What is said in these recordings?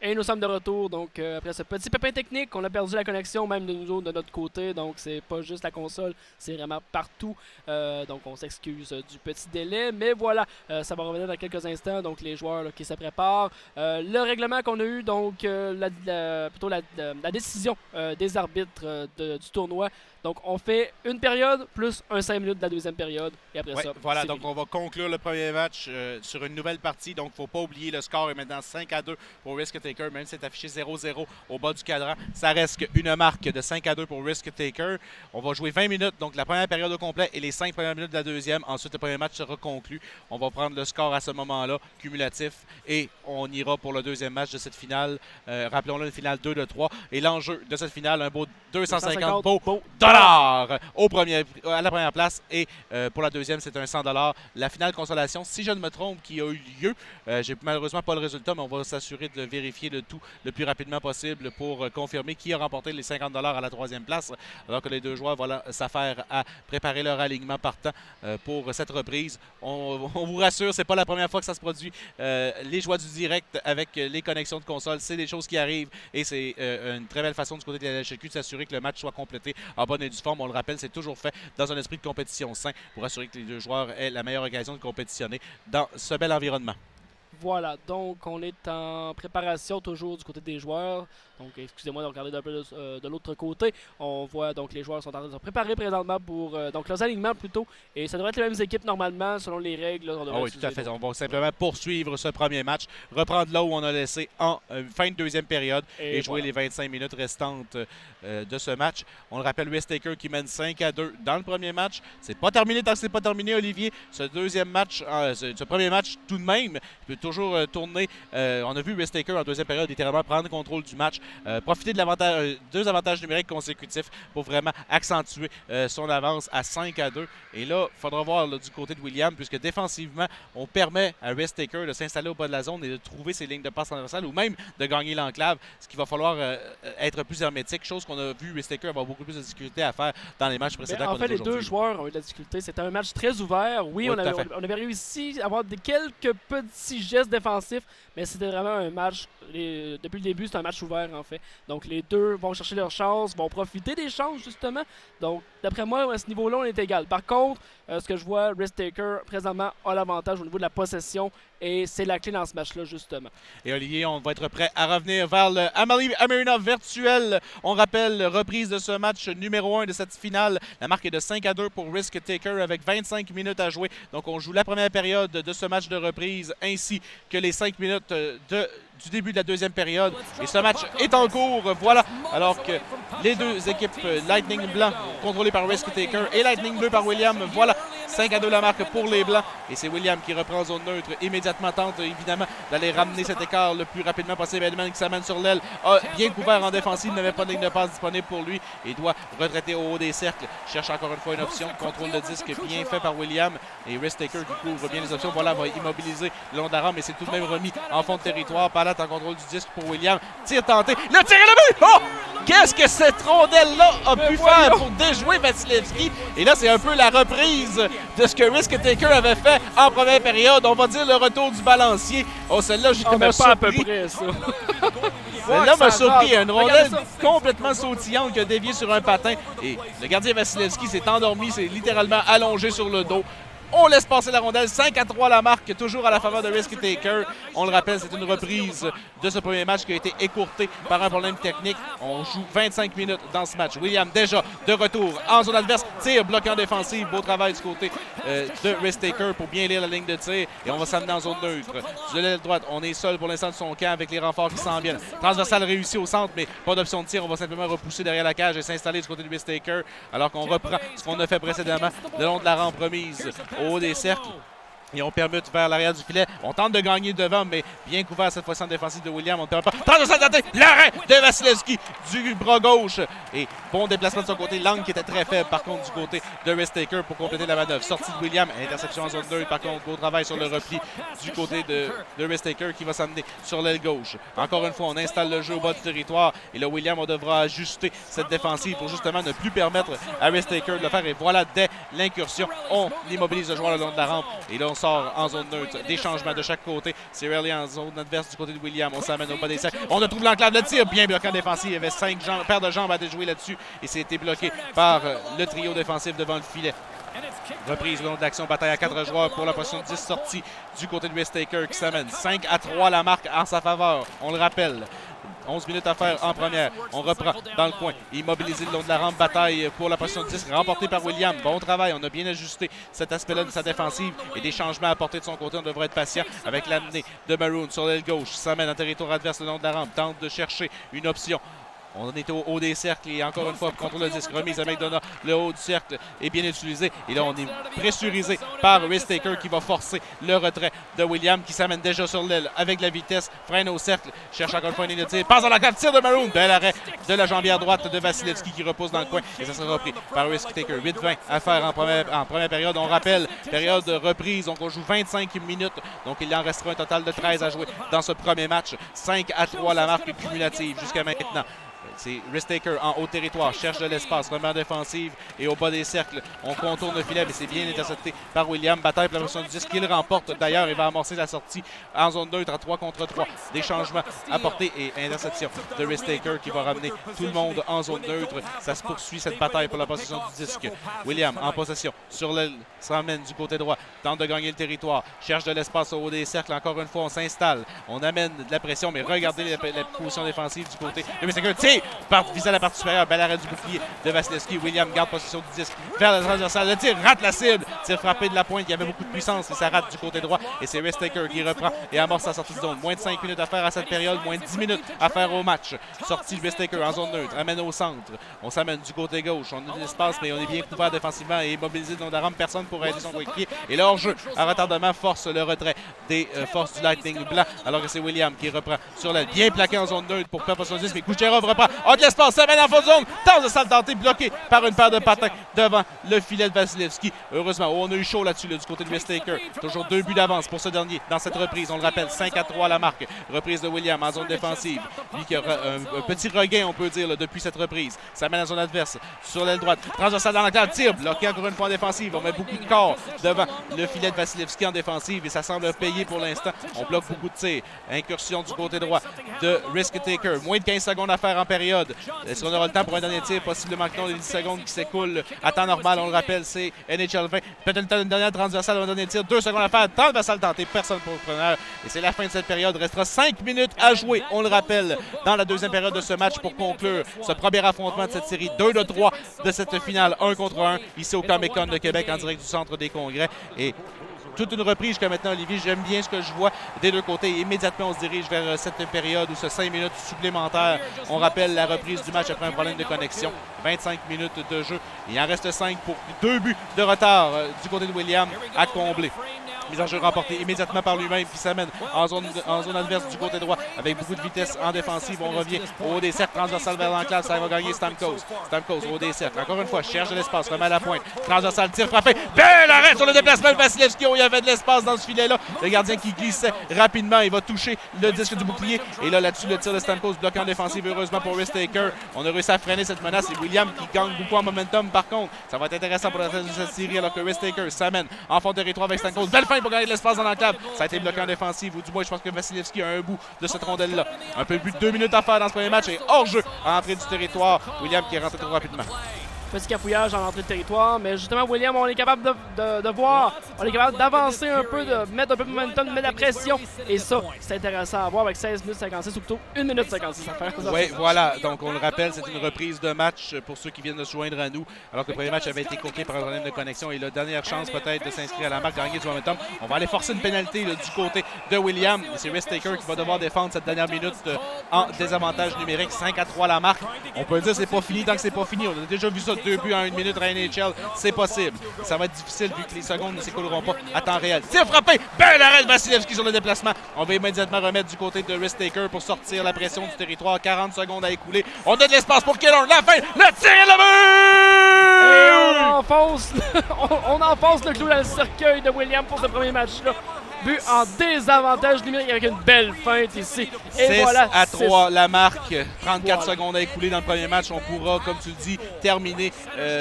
Et nous sommes de retour, donc après ce petit pépin technique, on a perdu la connexion même de nous autres de notre côté, donc c'est pas juste la console, c'est vraiment partout. Donc on s'excuse du petit délai, mais voilà, ça va revenir dans quelques instants, donc les joueurs là, qui se préparent. Le règlement qu'on a eu, donc plutôt la décision des arbitres du tournoi. Donc on fait une période plus un 5 minutes de la deuxième période, et après ça, voilà, c'est donc fini. on va conclure le premier match sur une nouvelle partie. Donc, il ne faut pas oublier, le score est maintenant 5-2 pour Risk Taker, même si c'est affiché 0-0 au bas du cadran. Ça reste une marque de 5-2 pour Risk Taker. On va jouer 20 minutes, donc la première période au complet et les 5 premières minutes de la deuxième. Ensuite, le premier match sera conclu. On va prendre le score à ce moment-là, cumulatif, et on ira pour le deuxième match de cette finale. Rappelons-le, une finale 2 de 3. Et l'enjeu de cette finale, un beau 250 beaux dollars à la première place, et pour la deuxième, c'est un 100 $. La finale consolation, si je ne me trompe, qui a eu lieu, j'ai malheureusement pas le résultat, mais on va s'assurer de vérifier le tout le plus rapidement possible pour confirmer qui a remporté les 50 $ à la troisième place, alors que les deux joueurs vont s'affaire à préparer leur alignement partant pour cette reprise. On vous rassure, c'est pas la première fois que ça se produit. Les joies du direct avec les connexions de console, c'est des choses qui arrivent, et c'est une très belle façon du côté de la LHQ de s'assurer que le match soit complété en bonne et due forme. On le rappelle, c'est toujours fait dans un esprit de compétition sain pour assurer que les deux joueurs aient la meilleure occasion de compétitionner dans ce bel environnement. Voilà, donc on est en préparation toujours du côté des joueurs. Donc excusez-moi de regarder un peu de l'autre côté. On voit donc les joueurs sont en train de se préparer présentement pour donc leurs alignements plutôt. Et ça devrait être les mêmes équipes normalement selon les règles. Là, oui, tout à fait. On va simplement poursuivre ce premier match, reprendre là où on a laissé en fin de deuxième période et jouer les 25 minutes restantes de ce match. On le rappelle, Risk Taker qui mène 5-2 dans le premier match. C'est pas terminé tant que c'est pas terminé, Olivier. Ce deuxième match, ce premier match tout de même, il peut toujours tourner. On a vu Risk Taker en deuxième période littéralement prendre le contrôle du match, profiter de l'avantage, deux avantages numériques consécutifs pour vraiment accentuer son avance à 5-2. Et là, il faudra voir là, du côté de William, puisque défensivement, on permet à Risk Taker de s'installer au bas de la zone et de trouver ses lignes de passe transversales ou même de gagner l'enclave, ce qu'il va falloir être plus hermétique, chose qu'on a vu Risk Taker avoir beaucoup plus de difficultés à faire dans les matchs précédents. En fait, les deux joueurs ont eu de la difficulté. C'était un match très ouvert. Oui, on avait réussi à avoir quelques petits gestes défensifs, mais c'était vraiment un match, depuis le début, c'est un match ouvert en fait. Donc les deux vont chercher leurs chances, vont profiter des chances justement. Donc d'après moi, à ce niveau-là, on est égal. Par contre, ce que je vois, Risk Taker présentement a l'avantage au niveau de la possession, et c'est la clé dans ce match-là, justement. Et Olivier, on va être prêt à revenir vers le Amarina virtuel. On rappelle, reprise de ce match numéro 1 de cette finale. La marque est de 5-2 pour Risk Taker avec 25 minutes à jouer. Donc on joue la première période de ce match de reprise ainsi que les 5 minutes du début de la deuxième période. Et ce match est en cours, voilà, alors que les deux équipes Lightning Blanc contrôlées par Risk Taker et Lightning Bleu par William, voilà, 5-2 la marque pour les Blancs. Et c'est William qui reprend zone neutre immédiatement, tente évidemment d'aller ramener cet écart le plus rapidement possible. Edman qui s'amène sur l'aile, bien couvert en défensive, n'avait pas de ligne de passe disponible pour lui et doit retraiter au haut des cercles. Cherche encore une fois une option, contrôle de disque bien fait par William, et Risk Taker qui couvre bien les options, voilà, va immobiliser le long d'Aram, mais c'est tout de même remis en fond de territoire. Palate en contrôle du disque pour William, tir tenté, le tir est le but! Oh! Qu'est-ce que cette rondelle-là a pu faire pour déjouer Vasilevski? Et là, c'est un peu la reprise de ce que Risk Taker avait fait en première période. On va dire le retour du balancier. Oh, celle-là, j'ai pas surpris. à peu près, ça. Celle-là m'a surpris. Une rondelle complètement sautillante qui a dévié sur un patin. Et le gardien Vasilevski s'est endormi, s'est littéralement allongé sur le dos. On laisse passer la rondelle, 5-3 la marque, toujours à la faveur de Risk Taker. On le rappelle, c'est une reprise de ce premier match qui a été écourté par un problème technique. On joue 25 minutes dans ce match. William déjà de retour en zone adverse, tir bloqué en défensive. Beau travail du côté de Risk Taker pour bien lire la ligne de tir. Et on va s'amener en zone neutre. De l'aile droite, on est seul pour l'instant de son camp avec les renforts qui s'en viennent. Transversal réussi au centre, mais pas d'option de tir. On va simplement repousser derrière la cage et s'installer du côté de Risk Taker, alors qu'on reprend ce qu'on a fait précédemment le long de la rampe remise au haut des cercles. Et on permute vers l'arrière du filet. On tente de gagner devant, mais bien couvert cette fois-ci en défensive de William. On ne permet pas. L'arrêt de Vasilevski du bras gauche. Et bon déplacement de son côté. Lang qui était très faible par contre du côté de Risk Taker pour compléter la manœuvre. Sortie de William. Interception en zone 2. Par contre, beau travail sur le repli du côté de Risk Taker qui va s'amener sur l'aile gauche. Encore une fois, on installe le jeu au bas du territoire. Et là, William, on devra ajuster cette défensive pour justement ne plus permettre à Risk Taker de le faire. Et voilà, dès l'incursion, on immobilise le joueur le long de la rampe. Et là, on sort en zone neutre. Des changements de chaque côté. C'est Rayleigh en zone adverse du côté de William. On s'amène au bas des cercles. On a trouvé l'enclave. Le tir bien bloqué en défensive. Il y avait 5 paires de jambes à déjouer là-dessus. Et c'était bloqué par le trio défensif devant le filet. Reprise le long de l'action, bataille à 4 joueurs pour la position de 10 sorties du côté de Risk-Taker qui s'amène 5-3 la marque en sa faveur. On le rappelle. 11 minutes à faire en première. On reprend dans le coin. Immobilisé le long de la rampe. Bataille pour la position de 10. Remporté par William. Bon travail. On a bien ajusté cet aspect-là de sa défensive. Et des changements à apporter de son côté. On devrait être patient avec l'amener de Maroon sur l'aile gauche. S'amène en territoire adverse le long de la rampe. Tente de chercher une option. On est au haut des cercles et encore une fois, contrôle le disque, remise à McDonough. Le haut du cercle est bien utilisé. Et là, on est pressurisé par Risk-Taker qui va forcer le retrait de William qui s'amène déjà sur l'aile avec la vitesse. Freine au cercle, cherche encore une fois une ligne de tir. Passe dans la carte, tir de Maroon. Bel arrêt de la jambière droite de Vasilevski qui repose dans le coin. Et ça sera repris par Risk-Taker. 8-20 à faire en première période. On rappelle, période de reprise. Donc, on joue 25 minutes. Donc, il en restera un total de 13 à jouer dans ce premier match. 5-3 la marque cumulative jusqu'à maintenant. C'est Risk-Taker en haut territoire, cherche de l'espace, remet en défensive et au bas des cercles, on contourne le filet, mais c'est bien intercepté par William. Bataille pour la position du 10 qu'il remporte. D'ailleurs, il va amorcer la sortie en zone neutre à 3 contre 3. Des changements apportés et interception de Risk-Taker qui va ramener tout le monde en zone neutre. Ça se poursuit cette bataille pour la position du disque. William en possession sur l'aile, se ramène du côté droit, tente de gagner le territoire, cherche de l'espace au haut des cercles. Encore une fois, on s'installe, on amène de la pression, mais regardez la position défensive du côté de Risk-Taker. Tire! Visant la partie supérieure, bel arrêt du bouclier de Vasilevski. William garde possession du disque vers la transversale. Le tir rate la cible. Tir frappé de la pointe. Il y avait beaucoup de puissance et ça rate du côté droit. Et c'est Risk-Taker qui reprend et amorce sa sortie de zone. Moins de 5 minutes à faire à cette période. Moins de 10 minutes à faire au match. Sortie de Risk-Taker en zone neutre. Amène au centre. On s'amène du côté gauche. On a de l'espace, mais on est bien couvert défensivement et immobilisé dans la rampe. Personne pour aider son coéquipier. Et là, hors-jeu à retardement force le retrait des forces du Lightning blanc. Alors que c'est William qui reprend sur l'aile. Bien plaqué en zone neutre pour perdre possession du disque. Mais Kucherov reprend. De l'espace. S'amène en fond de zone. Tente de s'en tenter, bloqué par une paire de patins devant le filet de Vasilevski. Heureusement, on a eu chaud là-dessus du côté de Risk-Taker. Toujours 2 buts d'avance pour ce dernier dans cette reprise. On le rappelle, 5-3 la marque. Reprise de William en zone défensive. Lui qui aura un petit regain, on peut dire, là, depuis cette reprise. Ça mène à zone adverse sur l'aile droite. Transversale dans l'enclave. Tire, bloqué encore une fois en défensive. On met beaucoup de corps devant le filet de Vasilevski en défensive et ça semble payer pour l'instant. On bloque beaucoup de tirs. Incursion du côté droit de Risk-Taker. Moins de 15 secondes à faire en période. Est-ce qu'on aura le temps pour un dernier tir? Possiblement que non. Les 10 secondes qui s'écoulent à temps normal, on le rappelle, c'est NHL 20. Peut-être une dernière transversale, un dernier tir. 2 secondes à faire. Transversale tentée. Personne pour le preneur. Et c'est la fin de cette période. Il restera 5 minutes à jouer, on le rappelle, dans la deuxième période de ce match pour conclure ce premier affrontement de cette série. 2 de 3 de cette finale, 1 contre 1, ici au Comic-Con de Québec, en direct du Centre des Congrès. Et toute une reprise jusqu'à maintenant, Olivier. J'aime bien ce que je vois des deux côtés. Immédiatement, on se dirige vers cette période ou ce 5 minutes supplémentaires. On rappelle la reprise du match après un problème de connexion. 25 minutes de jeu. Il en reste 5 pour 2 buts de retard du côté de William à combler. Mise en jeu remportée immédiatement par lui-même qui s'amène en zone adverse du côté droit avec beaucoup de vitesse en défensive. On revient au haut des cercles, transversal vers l'enclave. Ça va gagner Stamkos. Stamkos au haut des cercles. Encore une fois, cherche de l'espace, remet à la pointe. Transversal, tir frappé. Bel arrêt sur le déplacement de Vasilevski. Il y avait de l'espace dans ce filet-là. Le gardien qui glissait rapidement. Il va toucher le disque du bouclier. Et là-dessus, le tir de Stamkos bloqué en défensive. Heureusement pour Risk-Taker. On a réussi à freiner cette menace. Et William qui gagne beaucoup en momentum. Par contre, ça va être intéressant pour la fin de cette série alors que Risk-Taker s'amène en fond de territoire avec Stamkos. Belle fin pour gagner de l'espace dans l'enclave. Ça a été bloqué en défensive, ou du moins je pense que Vasilevski a un bout de cette rondelle-là. Un peu plus de 2 minutes à faire dans ce premier match et hors jeu à l'entrée du territoire. William qui est rentré trop rapidement. Petit cafouillage en entrée de territoire, mais justement, William, on est capable de voir, on est capable d'avancer un peu, de mettre un peu de momentum, de mettre la pression. Et ça, c'est intéressant à voir avec 16 minutes 56 ou plutôt 1 minute 56 à faire. Oui, voilà. Donc, on le rappelle, c'est une reprise de match pour ceux qui viennent de se joindre à nous, alors que le premier match avait été coupé par un problème de connexion. Et la dernière chance peut-être de s'inscrire à la marque, de gagner du momentum. On va aller forcer une pénalité là, du côté de William. C'est Risk-Taker qui va devoir défendre cette dernière minute en désavantage numérique. 5-3 la marque. On peut dire que c'est pas fini tant que c'est pas fini. On a déjà vu ça 2 buts en 1 minute à NHL. C'est possible. Ça va être difficile vu que les secondes ne s'écouleront pas à temps réel. Tir frappé! Bel arrêt de Vasilevski sur le déplacement. On va immédiatement remettre du côté de Risk-Taker pour sortir la pression du territoire. 40 secondes à écouler. On a de l'espace pour Killer. La fin! Le tir et le but! Et on enfonce le clou dans le cercueil de William pour ce premier match-là. but en désavantage numérique avec une belle feinte ici. Et 6 voilà, à 3, 6. la marque. 34 secondes à écouler dans le premier match. On pourra, comme tu le dis, terminer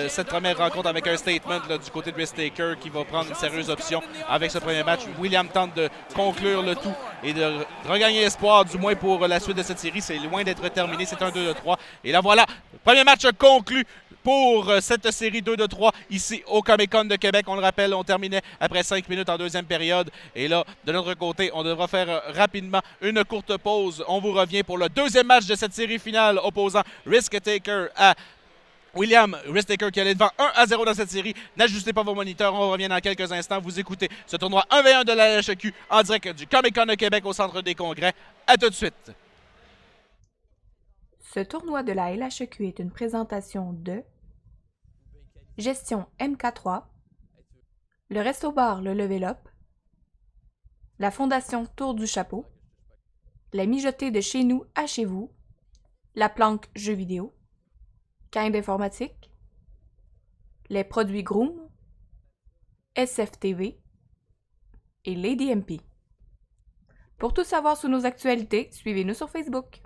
cette première rencontre avec un statement là, du côté de Risk-Taker qui va prendre une sérieuse option avec ce premier match. William tente de conclure le tout et de regagner espoir, du moins pour la suite de cette série. C'est loin d'être terminé. C'est un 2-3. Et là, voilà, premier match conclu pour cette série 2-3 ici au Comic-Con de Québec. On le rappelle, on terminait après 5 minutes en deuxième période. Et là, de notre côté, on devra faire rapidement une courte pause. On vous revient pour le deuxième match de cette série finale opposant Risk-Taker à William. Risk-Taker qui allait devant 1-0 dans cette série. N'ajustez pas vos moniteurs, on revient dans quelques instants. Vous écoutez ce tournoi 1v1 de la LHQ en direct du Comic-Con de Québec au Centre des Congrès. À tout de suite. Ce tournoi de la LHQ est une présentation de Gestion MK3, le Resto-Bar Le Level Up, la Fondation Tour du Chapeau, la Mijotée de chez nous à chez vous, la Planque Jeux vidéo, Kind Informatique, les produits Groom, SFTV et Lady MP. Pour tout savoir sur nos actualités, suivez-nous sur Facebook.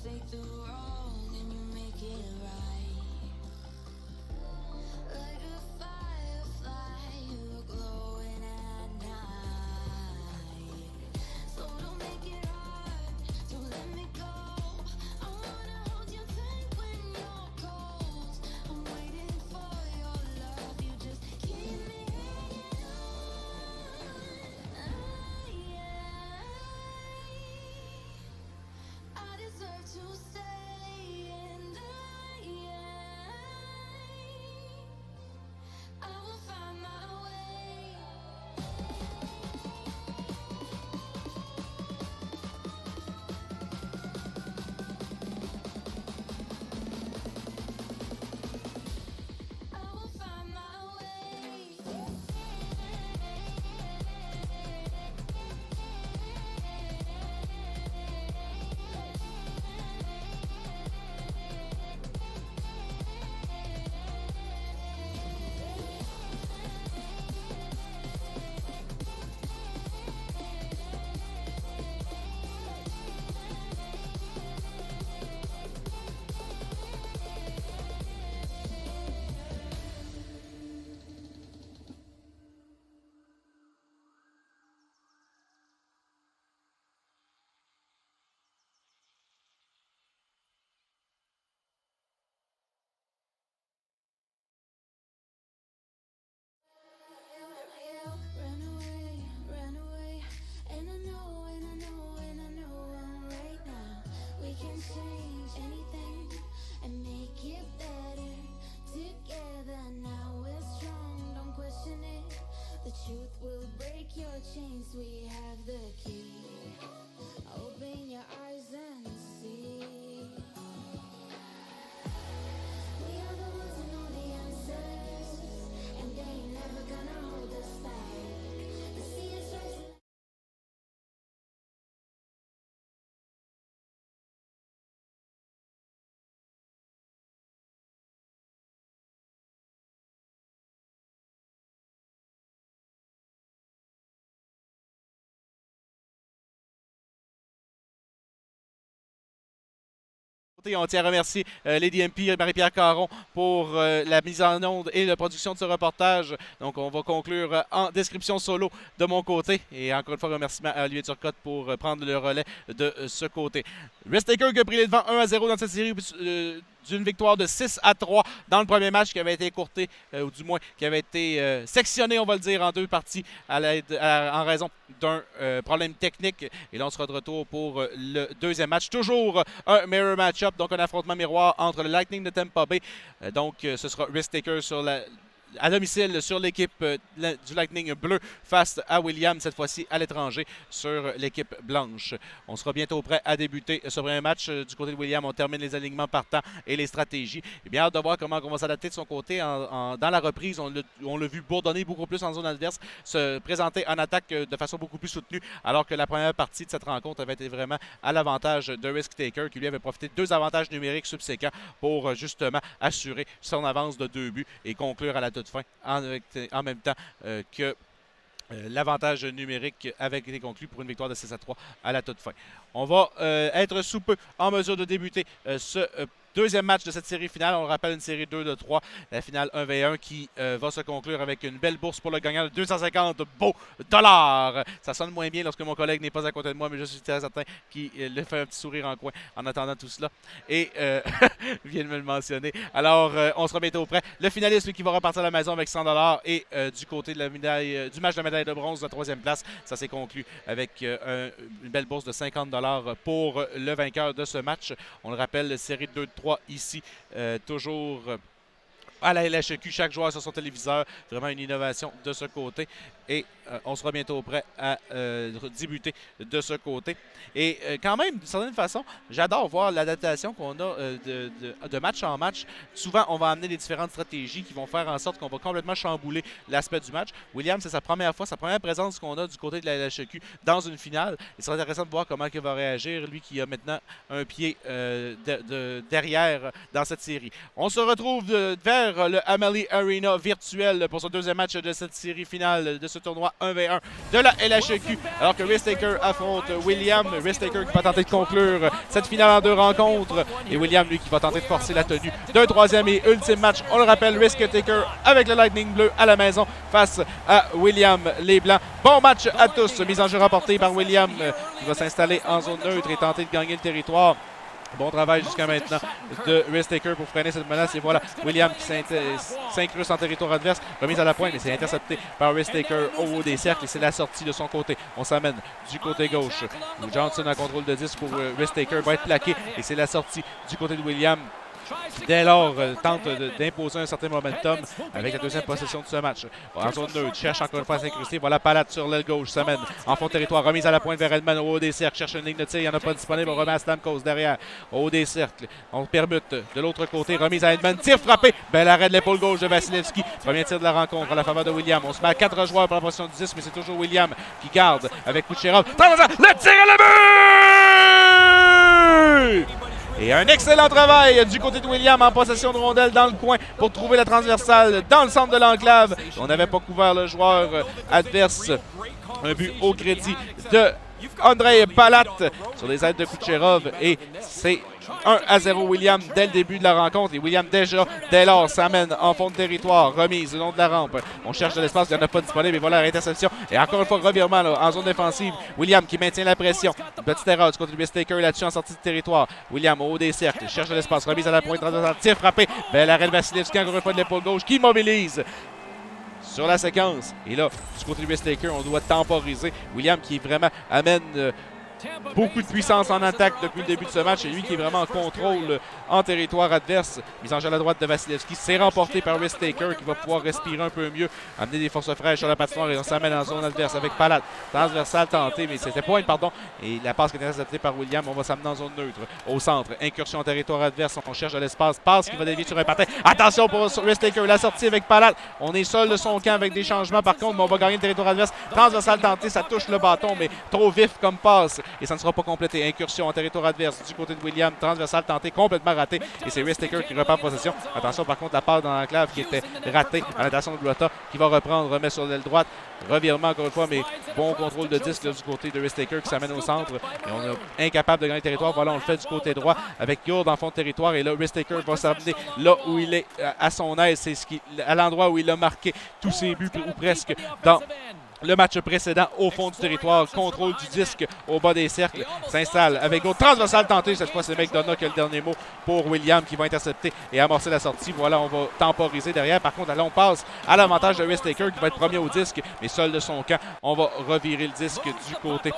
take the wrong and you make it right. Like a firefly, you're glowing at night. So don't make it hard, don't let me go. I wanna hold you tight when you're cold. I'm waiting for your love, you just keep me hanging on. I deserve to stay, and I will find my way. I will find my way. Run away, and I know, and I know, and I know right now we can change anything and make it better together. Now we're strong, don't question it. The truth will break your chains. We have the key. Open your eyes and see. We are the ones who know the answers, and they ain't never gonna hold us back. The sea is rising. On tient à remercier Lady MP et Marie-Pierre Caron pour la mise en onde et la production de ce reportage. Donc, on va conclure en description solo de mon côté. Et encore une fois, remerciement à Olivier Turcotte pour prendre le relais de ce côté. Risk Taker qui a pris les devants 1-0 dans cette série d'une victoire de 6-3 dans le premier match qui avait été écourté, ou du moins qui avait été sectionné, on va le dire, en deux parties en raison d'un problème technique. Et là, on sera de retour pour le deuxième match. Toujours un mirror match-up, donc un affrontement miroir entre le Lightning de Tampa Bay. Donc, ce sera Risk Taker à domicile sur l'équipe du Lightning bleu face à William, cette fois-ci à l'étranger sur l'équipe blanche. On sera bientôt prêt à débuter ce premier match. Du côté de William, on termine les alignements partants et les stratégies. Et bien hâte de voir comment on va s'adapter de son côté. Dans la reprise, on l'a vu bourdonner beaucoup plus en zone adverse, se présenter en attaque de façon beaucoup plus soutenue, alors que la première partie de cette rencontre avait été vraiment à l'avantage de Risk Taker, qui lui avait profité de deux avantages numériques subséquents pour justement assurer son avance de 2 buts et conclure à la toute fin en même temps que l'avantage numérique avait été conclu pour une victoire de 6-3 à la toute fin. On va être sous peu en mesure de débuter ce deuxième match de cette série finale. On le rappelle, une série 2 de 3, la finale 1v1 qui va se conclure avec une belle bourse pour le gagnant de 250 beaux dollars. Ça sonne moins bien lorsque mon collègue n'est pas à côté de moi, mais je suis très certain qu'il le fait un petit sourire en coin en attendant tout cela. Et vient de me le mentionner. Alors, on sera bientôt prêt. Le finaliste qui va repartir à la maison avec 100 dollars et du côté de la médaille, du match de la médaille de bronze de la troisième place, ça s'est conclu avec une belle bourse de 50 dollars pour le vainqueur de ce match. On le rappelle, série 2 de 3 ici, toujours à la LHQ, chaque joueur sur son téléviseur. Vraiment une innovation de ce côté. Et on sera bientôt prêt à débuter de ce côté. Et quand même, d'une certaine façon, j'adore voir l'adaptation qu'on a de match en match. Souvent, on va amener des différentes stratégies qui vont faire en sorte qu'on va complètement chambouler l'aspect du match. William, c'est sa première fois, sa première présence qu'on a du côté de la LHQ dans une finale. Il sera intéressant de voir comment il va réagir, lui qui a maintenant un pied derrière dans cette série. On se retrouve vers le Amalie Arena virtuel pour ce deuxième match de cette série finale de ce tournoi 1v1 de la LHQ, alors que Risk-Taker affronte William. Risk-Taker qui va tenter de conclure cette finale en 2 rencontres, et William, lui, qui va tenter de forcer la tenue d'un troisième et ultime match. On le rappelle, Risk-Taker avec le Lightning bleu à la maison face à William les blancs. Bon match à tous, mise en jeu remportée par William qui va s'installer en zone neutre et tenter de gagner le territoire. Bon travail jusqu'à maintenant de Risk-Taker pour freiner cette menace. Et voilà, William qui s'incruste en territoire adverse. Remise à la pointe, mais c'est intercepté par Risk-Taker au haut des cercles. Et c'est la sortie de son côté. On s'amène du côté gauche. Johnson en contrôle de 10 pour Risk-Taker. Va être plaqué. Et c'est la sortie du côté de William. Dès lors, tente d'imposer un certain momentum avec la deuxième possession de ce match. En zone neutre, cherche encore une fois à s'incruster. Voilà Palat sur l'aile gauche, s'amène en fond de territoire. Remise à la pointe vers Edman au haut des cercles. Cherche une ligne de tir, il n'y en a pas disponible. On remet à Stamkos derrière, au haut des cercles. On permute de l'autre côté. Remise à Edman, tir frappé. Bel arrêt de l'épaule gauche de Vasilevski. Premier tir de la rencontre à la faveur de William. On se met à 4 joueurs pour la position du 10, mais c'est toujours William qui garde avec Kucherov. Le tir à la but! Et un excellent travail du côté de William en possession de rondelle dans le coin pour trouver la transversale dans le centre de l'enclave. On n'avait pas couvert le joueur adverse. Un but au crédit de Andrei Palat sur les aides de Kucherov. Et c'est 1-0 William dès le début de la rencontre. Et William déjà, dès lors, s'amène en fond de territoire. Remise le long de la rampe. On cherche de l'espace, il n'y en a pas disponible. Et voilà la réinterception. Et encore une fois, revirement là, en zone défensive. William qui maintient la pression. Petite erreur du côté de Risk-Taker là-dessus en sortie de territoire. William au haut des cercles. Cherche de l'espace. Remise à la pointe. Tir frappé. Bel arrêt de Vasilevski encore une fois de l'épaule gauche qui mobilise sur la séquence. Et là, du côté de Risk-Taker, on doit temporiser. William qui vraiment amène beaucoup de puissance en attaque depuis le début de ce match. Et lui qui est vraiment en contrôle en territoire adverse. Mise en jeu à la droite de Vasilevski. C'est remporté par Risk-Taker qui va pouvoir respirer un peu mieux. Amener des forces fraîches sur la patinoire et on s'amène en zone adverse avec Palat. Transversal tenté, mais c'était point, pardon. Et la passe qui est interceptée par William. On va s'amener en zone neutre. Au centre, incursion en territoire adverse. On cherche de l'espace. Passe qui va dévier sur un patin. Attention pour Risk-Taker. La sortie avec Palat. On est seul de son camp avec des changements par contre, mais on va gagner le territoire adverse. Transversal tenté, ça touche le bâton, mais trop vif comme passe. Et ça ne sera pas complété. Incursion en territoire adverse du côté de William. Transversal tenté, complètement raté. Et c'est Risk-Taker qui repart possession. Attention par contre la passe dans l'enclave qui était ratée à l'intention de Glotta qui va reprendre, remet sur l'aile droite. Revirement encore une fois, mais bon contrôle de disque là, du côté de Risk-Taker qui s'amène au centre. Et on est incapable de gagner le territoire. Voilà, on le fait du côté droit avec Yourd en fond de territoire. Et là, Risk-Taker va s'amener là où il est à son aise. C'est à l'endroit où il a marqué tous ses buts ou presque dans le match précédent au fond du territoire. Contrôle du disque au bas des cercles. S'installe avec d'autres transversal tenté. Cette fois, c'est McDonough qui a le dernier mot pour William qui va intercepter et amorcer la sortie. Voilà, on va temporiser derrière. Par contre, là, on passe à l'avantage de Risk-Taker qui va être premier au disque, mais seul de son camp. On va revirer le disque du côté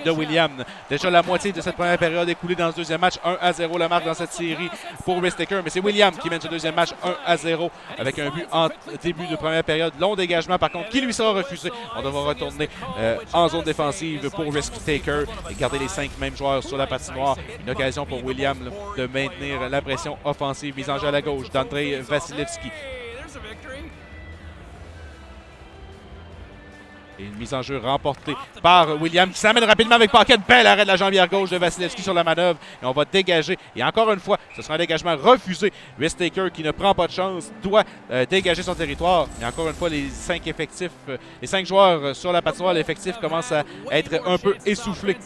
de William. Déjà la moitié de cette première période écoulée dans ce deuxième match. 1-0 la marque dans cette série pour Risk-Taker. Mais c'est William qui mène ce deuxième match 1-0 avec un but en début de première période. Long dégagement par contre qui lui sera refusé. On devra retourner en zone défensive pour Risk-Taker et garder les 5 mêmes joueurs sur la patinoire. Une occasion pour William là, de maintenir la pression offensive. Mise en jeu à la gauche d'Andrei Vasilevski. Et une mise en jeu remportée par William qui s'amène rapidement avec Pocket. Bel arrêt de la jambière gauche de Vasilevski sur la manœuvre. Et on va dégager. Et encore une fois, ce sera un dégagement refusé. Risk-Taker qui ne prend pas de chance doit dégager son territoire. Et encore une fois, les 5 joueurs sur la patinoire, l'effectif commence à être un peu essoufflé.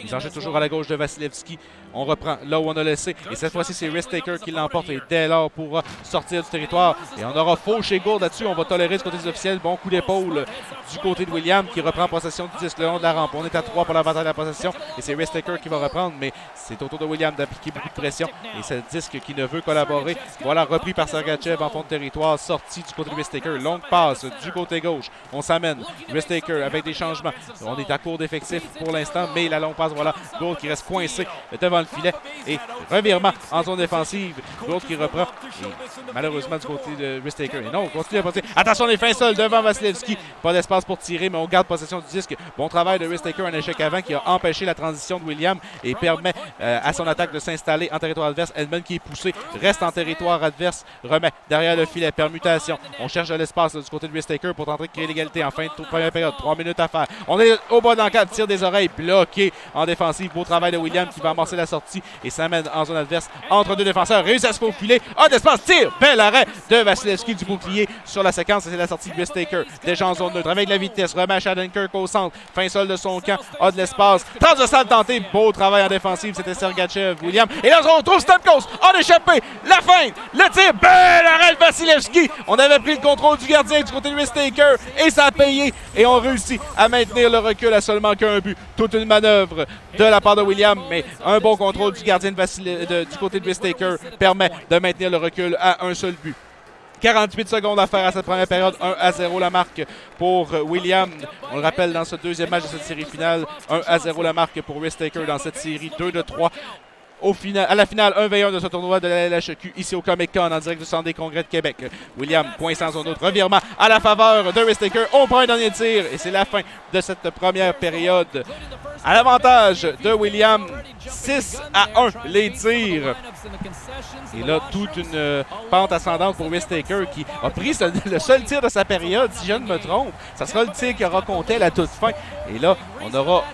Mise en jeu toujours à la gauche de Vasilevski. On reprend là où on a laissé. Et cette fois-ci, c'est Risk-Taker qui l'emporte. Et dès lors pourra sortir du territoire. Et on aura faux chez Gourde là-dessus. On va tolérer du côté des officiels. Bon coup d'épaule du côté de William qui reprend possession du disque le long de la rampe. On est à 3 pour la bataille de la possession. Et c'est Risk-Taker qui va reprendre. Mais c'est au tour de William d'appliquer beaucoup de pression. Et c'est le disque qui ne veut collaborer. Voilà, repris par Sergachev en fond de territoire. Sorti du côté de Risk-Taker. Longue passe du côté gauche. On s'amène. Risk-Taker avec des changements. On est à court d'effectifs pour l'instant. Mais la longue passe, voilà. Gourde qui reste coincé devant le filet. Et revirement en zone défensive. Gourde qui reprend. Et malheureusement du côté de Risk-Taker. Et non, on continue à passer. Attention, les fins seuls devant Vasilevski. Pas d'espace pour tirer, mais on garde possession du disque. Bon travail de Risk-Taker, un échec avant qui a empêché la transition de William et permet à son attaque de s'installer en territoire adverse. Edmund qui est poussé, reste en territoire adverse, remet derrière le filet, permutation. On cherche de l'espace du côté de Risk-Taker pour tenter de créer l'égalité en fin de première période. 3 minutes à faire. On est au bas d'encadre, tir des oreilles, bloqué en défensive. Beau travail de William qui va amorcer la sortie et s'amène en zone adverse entre deux défenseurs. Réussit à se faufiler. D'espace, tire. Bel arrêt de Vasilevski du bouclier sur la séquence. C'est la sortie de Risk-Taker. Déjà en zone neutre avec de la vitesse. Remet à Shattenkirk au centre. Fin sol de son camp. A de l'espace. Transversal tenté. Beau travail en défensive. C'était Sergachev. William. Et là, on retrouve Stamkos. En échappé. La fin. Le tir. Bel arrêt de Vasilevski. On avait pris le contrôle du gardien du côté de Risk-Taker. Et ça a payé. Et on réussit à maintenir le recul à seulement qu'un but. Toute une manœuvre de la part de William. Mais un bon contrôle du gardien du côté de Risk-Taker permet de maintenir le recul à un seul but. 48 secondes à faire à cette première période. 1-0 la marque pour William. On le rappelle dans ce deuxième match de cette série finale. 1-0 la marque pour Risk-Taker dans cette série. 2-3. À la finale 1v1 de ce tournoi de la LHQ ici au Comic Con en direct du Centre des Congrès de Québec. William coincé en zone autre. Revirement à la faveur de Risk-Taker. On prend un dernier tir et c'est la fin de cette première période. À l'avantage de William, 6-1 les tirs. Et là, toute une pente ascendante pour Risk-Taker qui a pris le seul tir de sa période, si je ne me trompe. Ça sera le tir qui aura compté à la toute fin. Et là, on aura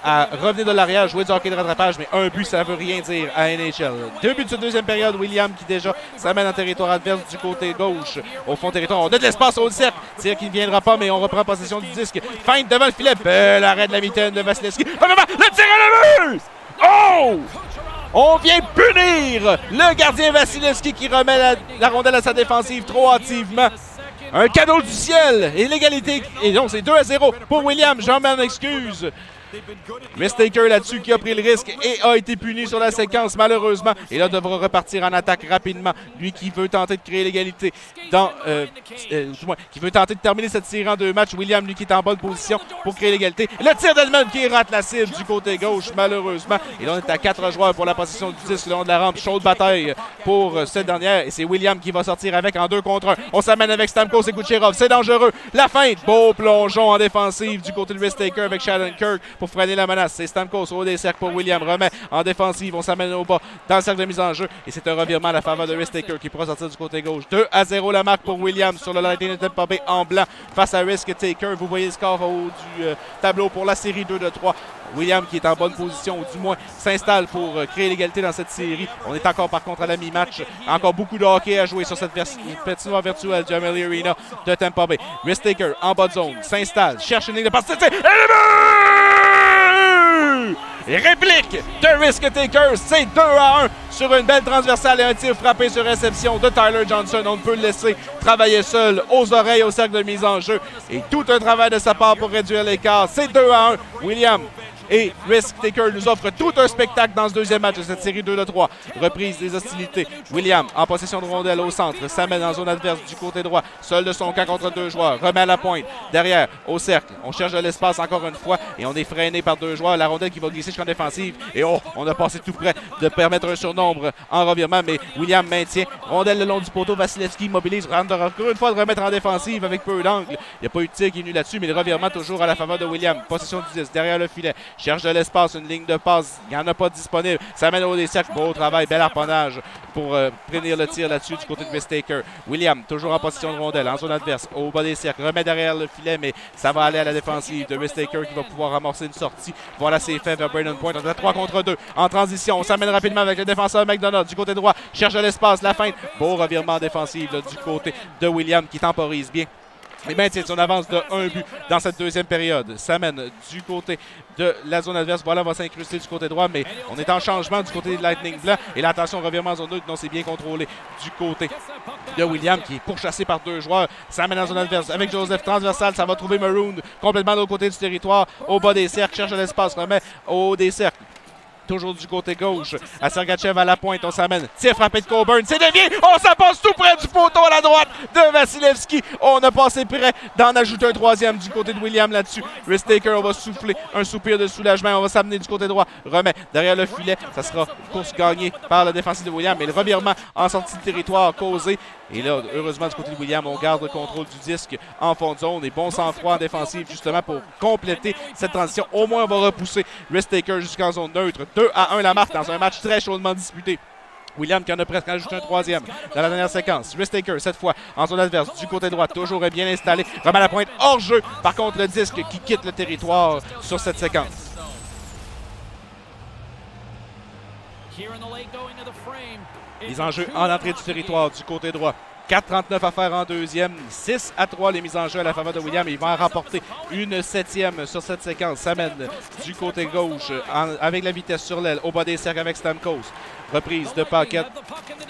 à revenir de l'arrière, jouer du hockey de rattrapage, mais un but, ça ne veut rien dire à NHL. 2 buts de cette deuxième période. William qui déjà s'amène en territoire adverse du côté gauche. Au fond territoire, on a de l'espace au cercle. Tir qui ne viendra pas, mais on reprend possession du disque. Feinte devant le filet. Bel arrêt de la mitaine de Vasilevski. Le tir à la vue! Oh! On vient punir le gardien Vasilevski qui remet la rondelle à sa défensive trop hâtivement. Un cadeau du ciel et l'égalité. Et donc c'est 2-0 pour William. J'en m'en excuse. Risk-Taker là-dessus qui a pris le risque et a été puni sur la séquence malheureusement. Et là devra repartir en attaque rapidement. Lui qui veut tenter de créer l'égalité qui veut tenter de terminer cette série en 2 matchs. William lui qui est en bonne position pour créer l'égalité. Le tir d'Edmund qui rate la cible du côté gauche malheureusement. Et là on est à 4 joueurs pour la possession du disque le long de la rampe. Chaude bataille pour cette dernière. Et c'est William qui va sortir avec en 2 contre 1. On s'amène avec Stamkos et Kucherov. C'est dangereux. La feinte. Beau plongeon en défensive du côté de Risk-Taker avec Shattenkirk pour freiner la menace. C'est Stamkos au des cercles pour William. Remet en défensive. On s'amène au bas dans le cercle de mise en jeu. Et c'est un revirement à la faveur de Risk-Taker qui pourra sortir du côté gauche. 2-0 la marque pour William sur le Lightning de Tampa Bay en blanc face à Risk-Taker. Vous voyez le score au haut du tableau pour la série 2-3. William qui est en bonne position, ou du moins s'installe pour créer l'égalité dans cette série. On est encore par contre à la mi-match. Encore beaucoup de hockey à jouer sur cette patinoire virtuelle du Amalie Arena de Tampa Bay. Risk-Taker en bas de zone, s'installe, cherche une ligne de passe. Réplique de Risk-Taker, c'est 2-1 sur une belle transversale et un tir frappé sur réception de Tyler Johnson. On ne peut le laisser travailler seul aux oreilles au cercle de mise en jeu. Et tout un travail de sa part pour réduire l'écart. C'est 2-1. William et Risk-Taker nous offre tout un spectacle dans ce deuxième match de cette série 2-3. Reprise des hostilités. William en possession de rondelle au centre. S'amène en zone adverse du côté droit. Seul de son camp contre 2 joueurs. Remet à la pointe. Derrière, au cercle. On cherche de l'espace encore une fois. Et on est freiné par 2 joueurs. La rondelle qui va glisser jusqu'en défensive. Et on a passé tout près de permettre un surnombre en revirement. Mais William maintient. Rondelle le long du poteau. Vasilevski mobilise. Encore une fois de remettre en défensive avec peu d'angle. Il n'y a pas eu de tir qui est venu là-dessus. Mais le revirement toujours à la faveur de William. Possession du 10. Derrière le filet. cherche de l'espace, une ligne de passe, il n'y en a pas disponible. Ça mène au des cercles, beau travail, bel harponnage pour prévenir le tir là-dessus du côté de Risk-Taker. William, toujours en position de rondelle, en zone adverse, au bas des cercles, remet derrière le filet, mais ça va aller à la défensive de Risk-Taker qui va pouvoir amorcer une sortie. Voilà, c'est fait vers Brayden Point. On est à 3 contre 2 en transition. On s'amène rapidement avec le défenseur McDonough du côté droit, cherche de l'espace, la feinte. Beau revirement défensif là, du côté de William qui temporise bien. Et maintient son avance de 1 but dans cette deuxième période. Ça mène du côté de la zone adverse. Voilà, va s'incruster du côté droit, mais on est en changement du côté de Lightning Blanc. Et l'attention, revirement en zone neutre. Non, c'est bien contrôlé du côté de William qui est pourchassé par 2 joueurs. Ça mène en zone adverse avec Joseph transversal. Ça va trouver Maroon complètement de l'autre côté du territoire. Au bas des cercles, cherche l'espace, remet au haut des cercles. Toujours du côté gauche. À Sergachev à la pointe, on s'amène. Tir frappé de Coburn. C'est dévié. Oh, ça passe tout près du poteau à la droite de Vasilevski. On a passé près d'en ajouter un troisième du côté de William là-dessus. Risk-Taker, on va souffler un soupir de soulagement. On va s'amener du côté droit. Remet derrière le filet. Ça sera course gagnée par le défensif de William. Mais le revirement en sortie de territoire causé. Et là, heureusement, du côté de William, on garde le contrôle du disque en fond de zone et bon sang-froid en défensive justement pour compléter cette transition. Au moins, on va repousser Risk-Taker jusqu'en zone neutre. 2-1 la marque dans un match très chaudement disputé. William qui en a presque ajouté un troisième dans la dernière séquence. Risk-Taker, cette fois, en zone adverse, du côté droit, toujours bien installé. Remet à la pointe, hors jeu. Par contre, le disque qui quitte le territoire sur cette séquence. Mise en jeu en entrée du territoire du côté droit. 4,39 à faire en deuxième. 6-3 les mises en jeu à la faveur de William. Il va en rapporter une septième sur cette séquence. Ça mène du côté gauche avec la vitesse sur l'aile. Au bas des cercles avec Stamkos. Reprise de Paquette.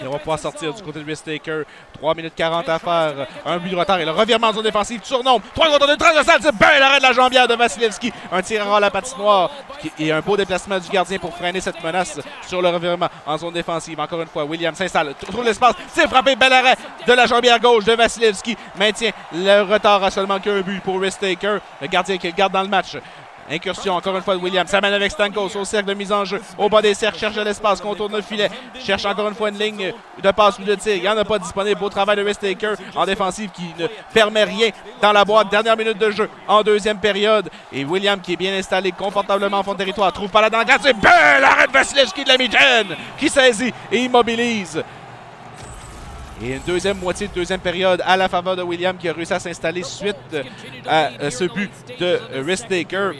Et on va pouvoir sortir du côté de Risk-Taker. 3 minutes 40 à faire. Un but de retard et le revirement en zone défensive. Surnombre. 3 contre 2. Transversal. C'est bien l'arrêt de la jambière de Vasilevski. Un tir à la patinoire. Et un beau déplacement du gardien pour freiner cette menace sur le revirement en zone défensive. Encore une fois, William s'installe. Trouve l'espace. C'est frappé. Bel arrêt de la jambière gauche de Vasilevski. Maintient le retard à seulement qu'un but pour Risk-Taker. Le gardien qui le garde dans le match. Incursion encore une fois de William. Ça mène avec Stamkos au cercle de mise en jeu. Au bas des cercles, cherche l'espace, contourne le filet. Cherche encore une fois une ligne de passe ou de tir. Il n'y en a pas disponible. Beau travail de Risk-Taker en défensive qui ne permet rien dans la boîte. Dernière minute de jeu en deuxième période. Et William qui est bien installé confortablement en fond de territoire. Trouve pas là dans le gardien. Belle arrêt de Vasilevski de la mitaine qui saisit et immobilise. Et une deuxième moitié de deuxième période à la faveur de William qui a réussi à s'installer suite à ce but de Risk-Taker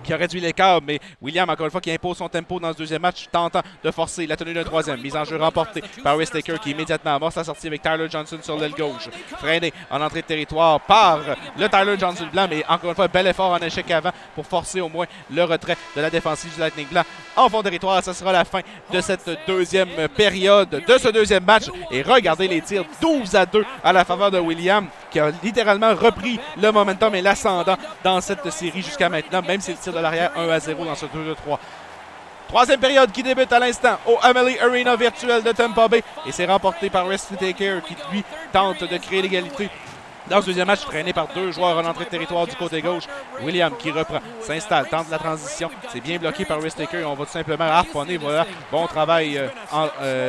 qui a réduit l'écart, mais William, encore une fois, qui impose son tempo dans ce deuxième match, tentant de forcer la tenue d'un troisième. Mise en jeu remportée par Risk-Taker qui immédiatement amorce sa sortie avec Tyler Johnson sur l'aile gauche. Freiné en entrée de territoire par le Tyler Johnson blanc, mais encore une fois, bel effort en échec avant pour forcer au moins le retrait de la défensive du Lightning blanc. En fond de territoire, ce sera la fin de cette deuxième période, de ce deuxième match. Et regardez les tirs 12-2 à la faveur de William, qui a littéralement repris le momentum et l'ascendant dans cette série jusqu'à maintenant, même si le tir de l'arrière 1-0 dans ce 2-3. Troisième période qui débute à l'instant au Amalie Arena virtuel de Tampa Bay. Et c'est remporté par Risk-Taker qui, lui, tente de créer l'égalité. Dans ce deuxième match, freiné par 2 joueurs en entrée de territoire du côté gauche. William qui reprend, s'installe, tente la transition. C'est bien bloqué par Risk-Taker. On va tout simplement harponner. Voilà, bon travail en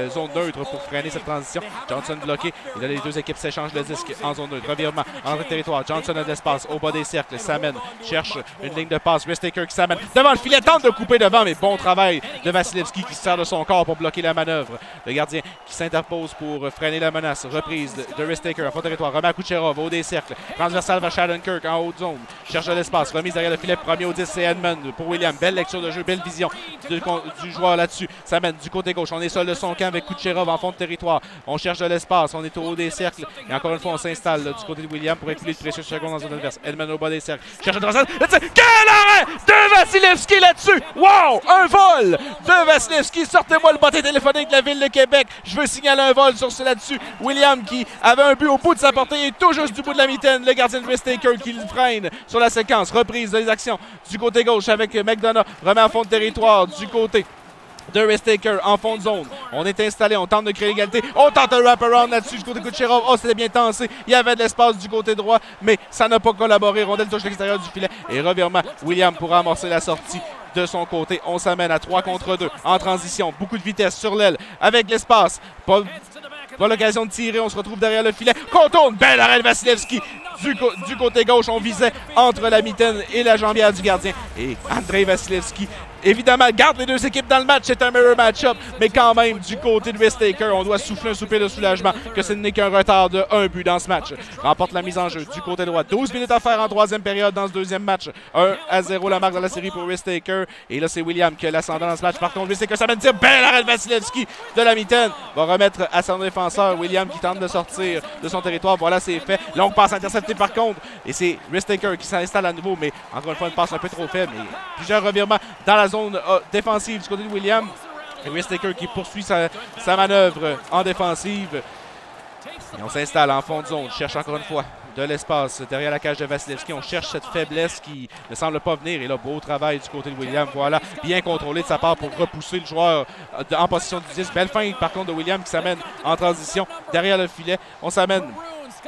zone neutre pour freiner cette transition. Johnson bloqué. Et là, les deux équipes s'échangent le disque en zone neutre. Revirement en entrée de territoire. Johnson a de l'espace au bas des cercles. S'amène, cherche une ligne de passe. Risk-Taker qui s'amène devant le filet, tente de couper devant, mais bon travail de Vasilevski qui se sert de son corps pour bloquer la manœuvre. Le gardien qui s'interpose pour freiner la menace. Reprise de Risk-Taker en fond de territoire. Remet à Kucherov au des cercles. Transversal vers Shattenkirk en haute zone. Cherche de l'espace. Remise derrière le filet. Premier au 10, c'est Edmund pour William. Belle lecture de jeu, belle vision du joueur là-dessus. Ça mène du côté gauche. On est seul de son camp avec Kucherov en fond de territoire. On cherche de l'espace. On est au haut des cercles. Et encore une fois, on s'installe du côté de William pour écouler de précieuses secondes dans zone adverse. Edmund au bas des cercles. Cherche de transversal. Quel arrêt de Vasilevski là-dessus! Wow! Un vol de Vasilevski. Sortez-moi le botté téléphonique de la ville de Québec. Je veux signaler un vol sur ce là-dessus. William qui avait un but au bout de sa portée et tout juste du bout de la mitaine. Le gardien de Risk-Taker qui le freine sur la séquence. Reprise des actions du côté gauche avec McDonough. Remet en fond de territoire du côté de Risk-Taker en fond de zone. On est installé, on tente de créer l'égalité. On tente un wrap-around là-dessus du côté de Kucherov. Oh, c'était bien tensé. Il y avait de l'espace du côté droit, mais ça n'a pas collaboré. Rondelle touche l'extérieur du filet et revirement. William pourra amorcer la sortie de son côté. On s'amène à 3 contre 2 en transition. Beaucoup de vitesse sur l'aile avec l'espace. Pas l'occasion de tirer, on se retrouve derrière le filet. Contourne, belle arrêt de Vasilevski. Du côté gauche, on visait entre la mitaine et la jambière du gardien. Et Andrei Vasilevski, évidemment, garde les deux équipes dans le match. C'est un mirror match-up. Mais quand même, du côté de Risk-Taker, on doit souffler un soupir de soulagement que ce n'est qu'un retard de 1 but dans ce match. Remporte la mise en jeu du côté droit. 12 minutes à faire en troisième période dans ce deuxième match. 1-0 la marque dans la série pour Risk-Taker. Et là, c'est William qui a l'ascendant dans ce match. Par contre, Risk-Taker, ça mène tir. Bel arrêt de Vasilevski de la mitaine. Va remettre à son défenseur. William qui tente de sortir de son territoire. Voilà, c'est fait. Longue passe interceptée par contre. Et c'est Risk-Taker qui s'installe à nouveau. Mais encore une fois, une passe un peu trop faible. Et plusieurs revirements dans la zone défensive du côté de William. Et Risk-Taker qui poursuit sa manœuvre en défensive. Et on s'installe en fond de zone. Cherche encore une fois de l'espace derrière la cage de Vasilevski. On cherche cette faiblesse qui ne semble pas venir. Et là, beau travail du côté de William. Voilà, bien contrôlé de sa part pour repousser le joueur en position du 10. Belle feinte par contre de William qui s'amène en transition derrière le filet. On s'amène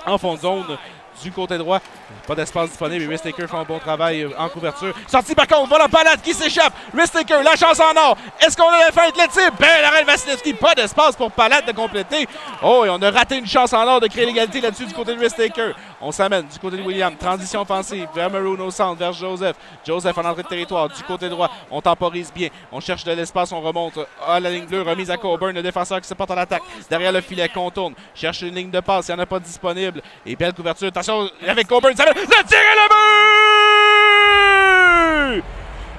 en fond de zone. Du côté droit, pas d'espace disponible et Risk-Taker fait un bon travail en couverture. Sorti par contre, voilà Palat qui s'échappe. Risk-Taker, la chance en or. Est-ce qu'on a la feinte, le tir? Bel arrêt de Vasilevski, pas d'espace pour Palat de compléter. Oh, et on a raté une chance en or de créer l'égalité là-dessus du côté de Risk-Taker. On s'amène du côté de William, transition offensive vers Maroon au centre, vers Joseph. Joseph en entrée de territoire, du côté droit, on temporise bien. On cherche de l'espace, on remonte à la ligne bleue, remise à Coburn, le défenseur qui se porte en attaque. Derrière le filet, contourne, cherche une ligne de passe, il n'y en a pas disponible. Et belle couverture, attention, avec Coburn, ça le tir et le but!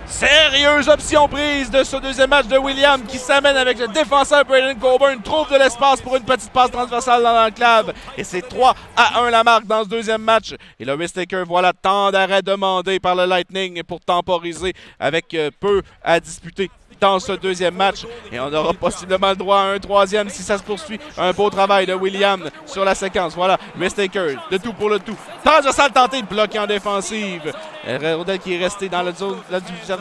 Sérieuse option prise de ce deuxième match de William qui s'amène avec le défenseur Braden Coburn, trouve de l'espace pour une petite passe transversale dans l'enclave. Et c'est 3-1 la marque dans ce deuxième match. Et le Risk-Taker, voilà, temps d'arrêt demandé par le Lightning pour temporiser avec peu à disputer dans ce deuxième match. Et on aura possiblement le droit à un troisième si ça se poursuit. Un beau travail de William sur la séquence. Voilà, Risk-Taker, de tout pour le tout. Transversal tenté, bloqué en défensive. Rodel qui est resté dans la zone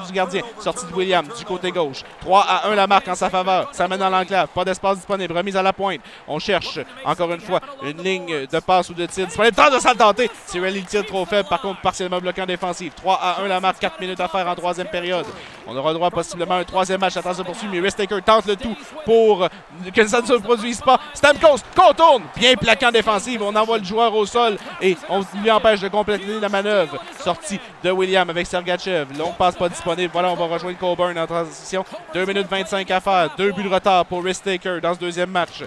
du gardien. Sortie de William du côté gauche. 3-1 la marque en sa faveur. Ça mène dans l'enclave. Pas d'espace disponible. Remise à la pointe. On cherche encore une fois une ligne de passe ou de tir disponible. Transversal tenté. Cirelli tire trop faible. Par contre, partiellement bloqué en défensive. 3-1 la marque. 4 minutes à faire en troisième période. On aura le droit possiblement à un troisième match. Attention poursuit, mais Risk-Taker tente le tout pour que ça ne se produise pas. Stamkos contourne. Bien plaqué en défensive. On envoie le joueur au sol et on lui empêche de compléter la manœuvre. Sortie de William avec Sergachev. Longue passe pas disponible. Voilà, on va rejoindre Coburn en transition. 2 minutes 25 à faire. 2 buts de retard pour Risk-Taker dans ce deuxième match.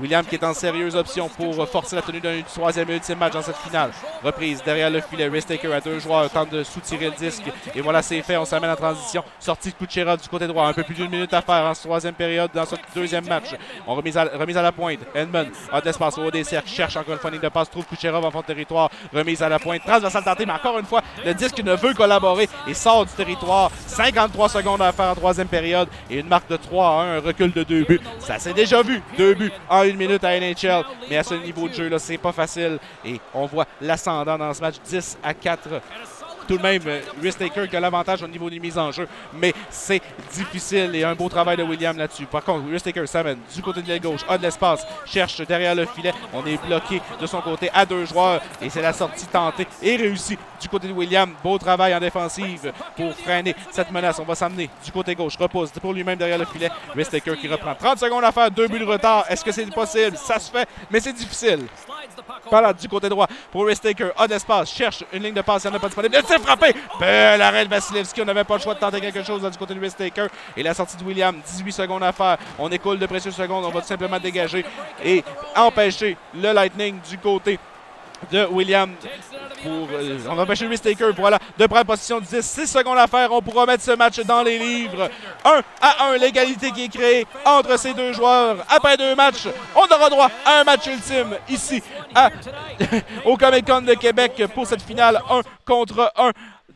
William qui est en sérieuse option pour forcer la tenue d'un troisième et ultime match dans cette finale. Reprise derrière le filet. Risk-Taker à deux joueurs tente de soutirer le disque. Et voilà, c'est fait. On s'amène en transition. Sortie de Kucherov du côté droit. Un peu plus d'une minute à faire en cette troisième période dans ce deuxième match. On remise à la pointe. Edmund a de l'espace au haut des cercles. Cherche encore une fois une ligne de passe. Trouve Kucherov en fond de territoire. Remise à la pointe. Transversal tenté. Mais encore une fois, le disque ne veut collaborer et sort du territoire. 53 secondes à faire en troisième période. Et une marque de 3-1. Un recul de 2 buts. Ça s'est déjà vu. 2 buts en une minute à NHL, mais à ce niveau de jeu là, c'est pas facile et on voit l'ascendant dans ce match 10-4. Tout de même, Risk-Taker qui a l'avantage au niveau des mises en jeu, mais c'est difficile et un beau travail de William là-dessus. Par contre, Risk-Taker s'amène du côté de l'aile gauche, a de l'espace, cherche derrière le filet. On est bloqué de son côté à deux joueurs et c'est la sortie tentée et réussie du côté de William. Beau travail en défensive pour freiner cette menace. On va s'amener du côté gauche, repousse pour lui-même derrière le filet. Risk-Taker qui reprend 30 secondes à faire, 2 buts de retard. Est-ce que c'est possible? Ça se fait, mais c'est difficile. Par là, du côté droit pour Risk-Taker, a de l'espace, cherche une ligne de passe, il n'y en a pas disponible. Il s'est frappé! Bel arrêt de Vasilevski, on n'avait pas le choix de tenter quelque chose là, du côté de Risk-Taker. Et la sortie de William, 18 secondes à faire. On écoule de précieuses secondes, on va tout simplement dégager et empêcher le Lightning du côté de William. On va empêcher Risk-Taker, voilà, de prendre position de 10. 6 secondes à faire, on pourra mettre ce match dans les livres. 1-1, l'égalité qui est créée entre ces deux joueurs. Après 2 matchs, on aura droit à un match ultime ici au Comic-Con de Québec pour cette finale 1 contre 1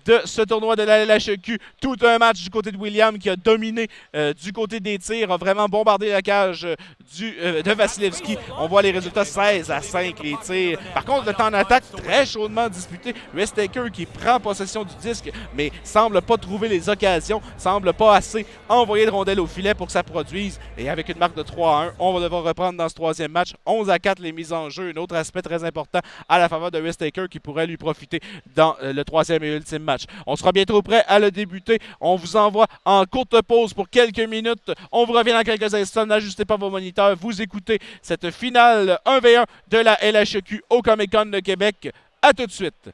de ce tournoi de la LHQ. Tout un match du côté de William qui a dominé du côté des tirs, a vraiment bombardé la cage de Vasilevski. On voit les résultats 16-5 les tirs. Par contre, le temps d'attaque très chaudement disputé. Risk-Taker qui prend possession du disque, mais semble pas trouver les occasions, semble pas assez envoyer de rondelles au filet pour que ça produise. Et avec une marque de 3-1, on va devoir reprendre dans ce troisième match. 11-4 les mises en jeu. Un autre aspect très important à la faveur de Risk-Taker qui pourrait lui profiter dans le troisième et ultime match. On sera bientôt prêt à le débuter. On vous envoie en courte pause pour quelques minutes. On vous revient dans quelques instants. N'ajustez pas vos moniteurs. Vous écoutez cette finale 1v1 de la LHQ au Comic-Con de Québec. À tout de suite.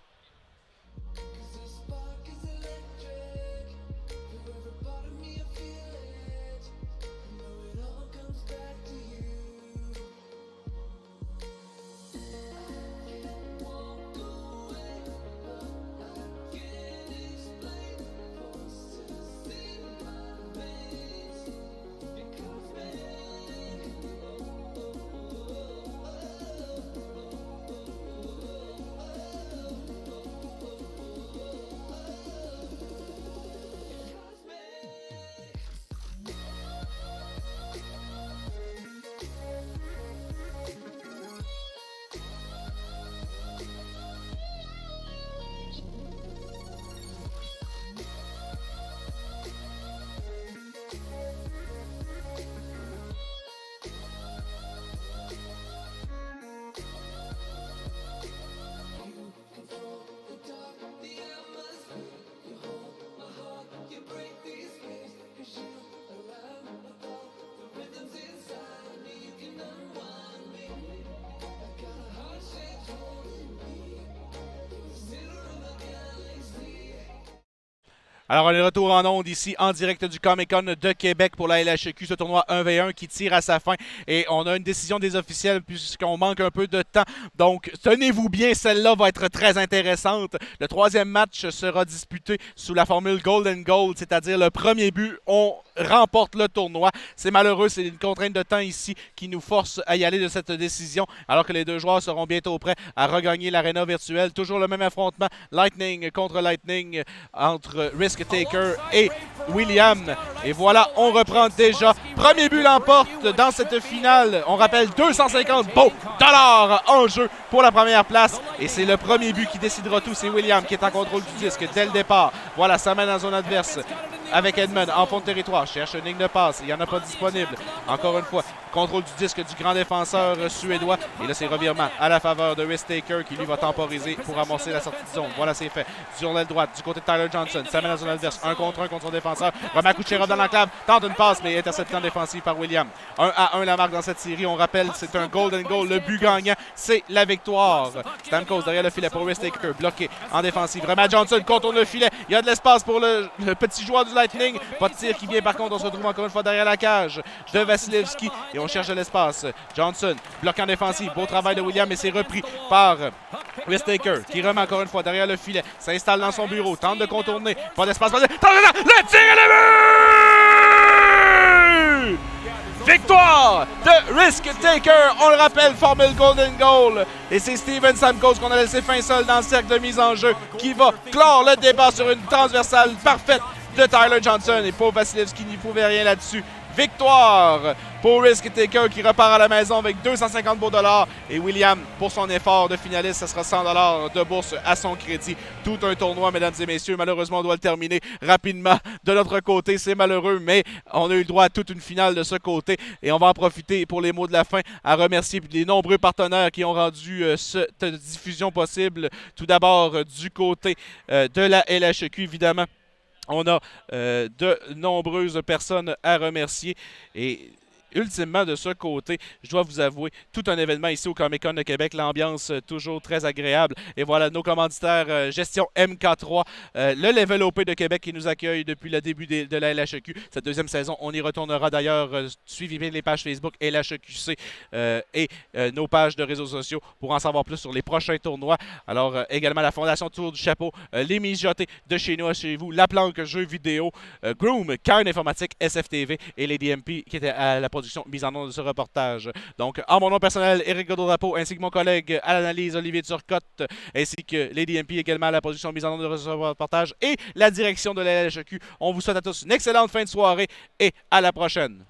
Alors, on est de retour en ondes ici, en direct du Comic-Con de Québec pour la LHQ, ce tournoi 1v1 qui tire à sa fin. Et on a une décision des officiels puisqu'on manque un peu de temps. Donc, tenez-vous bien, celle-là va être très intéressante. Le troisième match sera disputé sous la formule Golden Goal, c'est-à-dire le premier but, on remporte le tournoi. C'est malheureux, c'est une contrainte de temps ici qui nous force à y aller de cette décision, alors que les deux joueurs seront bientôt prêts à regagner l'aréna virtuelle. Toujours le même affrontement, Lightning contre Lightning, entre Risk Taker et William. Et voilà, on reprend déjà. Premier but l'emporte dans cette finale. On rappelle 250 $ en jeu pour la première place. Et c'est le premier but qui décidera tout. C'est William qui est en contrôle du disque dès le départ. Voilà, ça mène dans zone adverse avec Edmund en fond de territoire. Cherche une ligne de passe. Il n'y en a pas disponible. Encore une fois, contrôle du disque du grand défenseur suédois. Et là, c'est revirement à la faveur de Risk Taker qui lui va temporiser pour amorcer la sortie de zone. Voilà, c'est fait. Sur l'aile droite, du côté de Tyler Johnson. Ça mène dans zone adverse. 1 contre 1 contre son défenseur. Romain Kucherov dans l'enclave. Tente une passe, mais intercepté en défensive par William. 1-1 la marque dans cette série. On rappelle, c'est un golden goal. Le but gagnant, c'est la victoire. Stamkos derrière le filet pour Risk Taker. Bloqué en défensive. Romain Johnson contourne le filet. Il y a de l'espace pour le petit joueur du Lightning. Pas de tir qui vient par contre. On se retrouve encore une fois derrière la cage de Vasilevski. Et on cherche de l'espace. Johnson bloque en défensive. Beau travail de William et c'est repris par Risk Taker qui remet encore une fois derrière le filet. S'installe dans son bureau. Tente de contourner. Pas d'espace. Le tir et le but! Victoire de Risk Taker. On le rappelle, formule Golden Goal. Et c'est Steven Stamkos qu'on a laissé fin seul dans le cercle de mise en jeu qui va clore le débat sur une transversale parfaite de Tyler Johnson. Et pauvre Vasilevski n'y pouvait rien là-dessus. Victoire pour Risk Taker qui repart à la maison avec 250 $. Et William, pour son effort de finaliste, ce sera 100 $ de bourse à son crédit. Tout un tournoi, mesdames et messieurs. Malheureusement, on doit le terminer rapidement de notre côté. C'est malheureux, mais on a eu le droit à toute une finale de ce côté. Et on va en profiter pour les mots de la fin à remercier les nombreux partenaires qui ont rendu cette diffusion possible. Tout d'abord, du côté de la LHQ, évidemment. On a de nombreuses personnes à remercier et ultimement, de ce côté, je dois vous avouer, tout un événement ici au Comic-Con de Québec, l'ambiance toujours très agréable. Et voilà, nos commanditaires, Gestion MK3, le Level OP de Québec qui nous accueille depuis le début de la LHQ. Cette deuxième saison, on y retournera d'ailleurs. Suivez bien les pages Facebook LHQC et nos pages de réseaux sociaux pour en savoir plus sur les prochains tournois. Alors, également la Fondation Tour du Chapeau, les mijotés de chez nous à chez vous, la planque jeux vidéo, Groom, Cairn Informatique, SFTV et les DMP qui étaient à la production mise en onde de ce reportage. Donc, en mon nom personnel, Éric Godreau-Drapeau, ainsi que mon collègue à l'analyse, Olivier Turcotte, ainsi que Lady MP également à la production mise en onde de ce reportage et la direction de la LHQ. On vous souhaite à tous une excellente fin de soirée et à la prochaine.